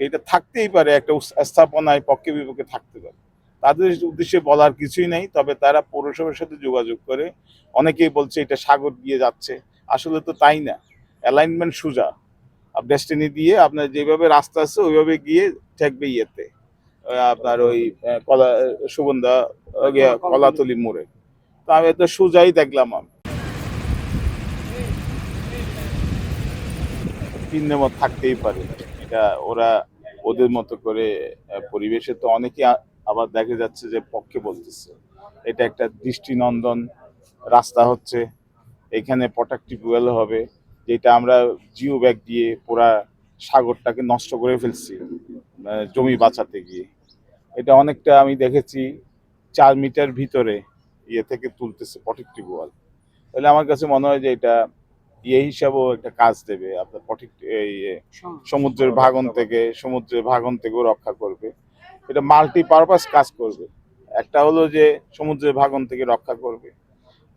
এটা থাকতেই পারে, একটা স্থাপনায় পক্ষে বিপক্ষে থাকতে পারে। তাদের উদ্দেশ্যে বলার কিছুই নেই, তবে তারা পৌরসভার সাথে যোগাযোগ করে, অনেকেই বলছে এটা সাগর দিয়ে যাচ্ছে, আসলে তো তাই না। অ্যালাইনমেন্ট সোজা, ডেস্টিনি দিয়ে আপনার যেভাবে রাস্তা আছে ওইভাবে গিয়ে ঠেকবে ইয়েতে, আপনার ওই কলা সুগন্ধা কলাতলি মোড়ে। তো আমি তো সোজাই দেখলাম, আমি ভিন্নমত থাকতেই পারে। এটা ওরা ওদের মতো করে পরিবেশে তো অনেকে আবার দেখা যাচ্ছে যে পক্ষে বলতেছে এটা একটা দৃষ্টিনন্দন রাস্তা হচ্ছে, এখানে প্রোটেক্টিভ ওয়েল হবে, যেটা আমরা জিও ব্যাগ দিয়ে পুরা সাগরটাকে নষ্ট করে ফেলছি জমি বাঁচাতে গিয়ে। এটা অনেকটা আমি দেখেছি 4 মিটার ভিতরে ইয়ে থেকে তুলতেছে প্রোটেক্টিভ ওয়াল। তাহলে আমার কাছে মনে হয় যে এটা ইয়ে হিসাবেও একটা কাজ দেবে, আপনার এই সমুদ্রের ভাগন থেকেও রক্ষা করবে। এটা মাল্টি পারপাস কাজ করবে। একটা হলো যে সমুদ্রের ভাগন থেকে রক্ষা করবে,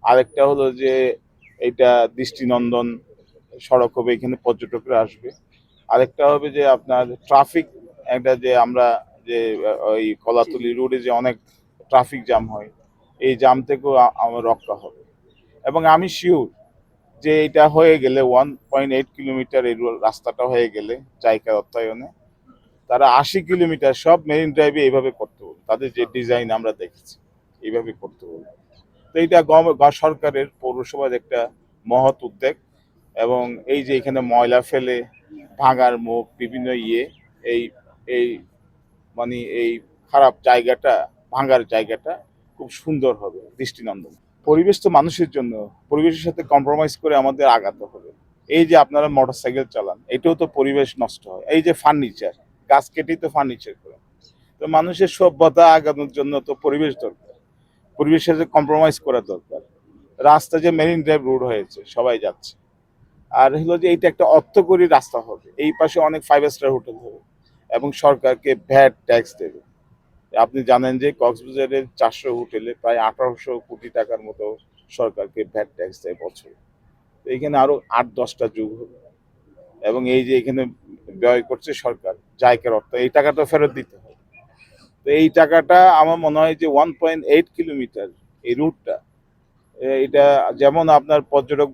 আরেকটা হলো যে এটা দৃষ্টিনন্দন সড়ক হবে, এখানে পর্যটকরা আসবে। আরেকটা হবে যে আপনার ট্রাফিক, একটা যে আমরা যে ওই কলাতলি রোডে যে অনেক ট্রাফিক জ্যাম হয়, এই জ্যাম থেকেও আমার রক্ষা হবে। এবং আমি শিওর যে এটা হয়ে গেলে 1.8 কিলোমিটার এই রাস্তাটা হয়ে গেলে জায়গা অর্থায়নে তারা 80 কিলোমিটার সব মেরিন ড্রাইভে এইভাবে করতে বলবে, তাদের যে ডিজাইন আমরা দেখেছি এইভাবে করতে বলবে। তো এইটা সরকারের পৌরসভার একটা মহৎ উদ্যোগ। এবং এই যে এখানে ময়লা ফেলে ভাঙার মুখ বিভিন্ন এই এই মানে এই খারাপ জায়গাটা, ভাঙার জায়গাটা খুব সুন্দর হবে, দৃষ্টিনন্দন। পরিবেশ তো মানুষের জন্য, পরিবেশের সাথে কম্প্রোমাইজ করে আমাদের আগাতে হবে। এই যে আপনারা মোটরসাইকেল চালান, এটাও তো পরিবেশ নষ্ট হয়। এই যে ফার্নিচার, গাছ কেটেই তো ফার্নিচার করে। তো মানুষের সভ্যতা আগানোর জন্য তো পরিবেশ দরকার, পরিবেশের সাথে কম্প্রোমাইজ করা দরকার। রাস্তা যে মেরিন ড্রাইভ রোড হয়েছে, সবাই যাচ্ছে। আর হলো যে এইটা একটা অর্থকরী রাস্তা হবে, এই পাশে অনেক 5 স্টার হোটেল হবে এবং সরকারকে ভ্যাট ট্যাক্স দেবে। আপনি জানেন যে কক্সবাজারের 400 হোটেলে প্রায় 1800 কোটি টাকার মতো সরকারকে ভ্যাট ট্যাক্স দেয় বছরে। তো এইখানে আরো 8-10টা যুগ হবে। এবং এই যে এখানে ব্যয় করছে সরকার জায়গার অর্থ, এই টাকাটা ফেরত দিতে হবে। তো এই টাকাটা আমার মনে হয় যে 1.8 কিলোমিটার এই রুটটা, এটা যেমন আপনার পর্যটক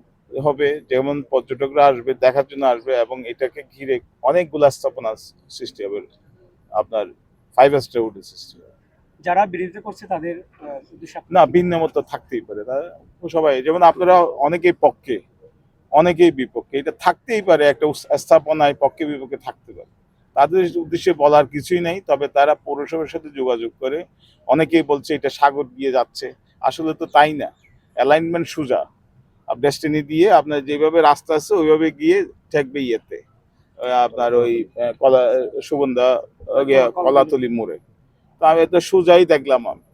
হবে, যেমন পর্যটকরা আসবে দেখার জন্য আসবে, এবং এটাকে ঘিরে অনেকগুলা স্থাপনা সৃষ্টি হবে, আপনার 5 স্টার হোটেল সৃষ্টি হবে। যারা বিরোধিতা করছে তাদের উদ্দেশ্যে না, ভিন্নমত তো থাকতেই পারে, তারা সবাই যেমন আপনারা অনেকেই পক্ষে অনেকেই বিপক্ষে, এটা থাকতেই পারে, একটা স্থাপনায় পক্ষে বিপক্ষে থাকতে পারে। তাদের উদ্দেশ্যে বলার কিছুই নেই, তবে তারা পৌরসভার সাথে যোগাযোগ করে, অনেকেই বলছে এটা সাগর দিয়ে যাচ্ছে, আসলে তো তাই না। অ্যালাইনমেন্ট সোজা, ডেস্টিনি দিয়ে আপনার যেভাবে রাস্তা আছে ওইভাবে গিয়ে ঠেকবে ইয়েতে, আপনার ওই কলা সুগন্ধা কলাতলি মোড়ে। তো আমি তো সোজাই দেখলাম আমি।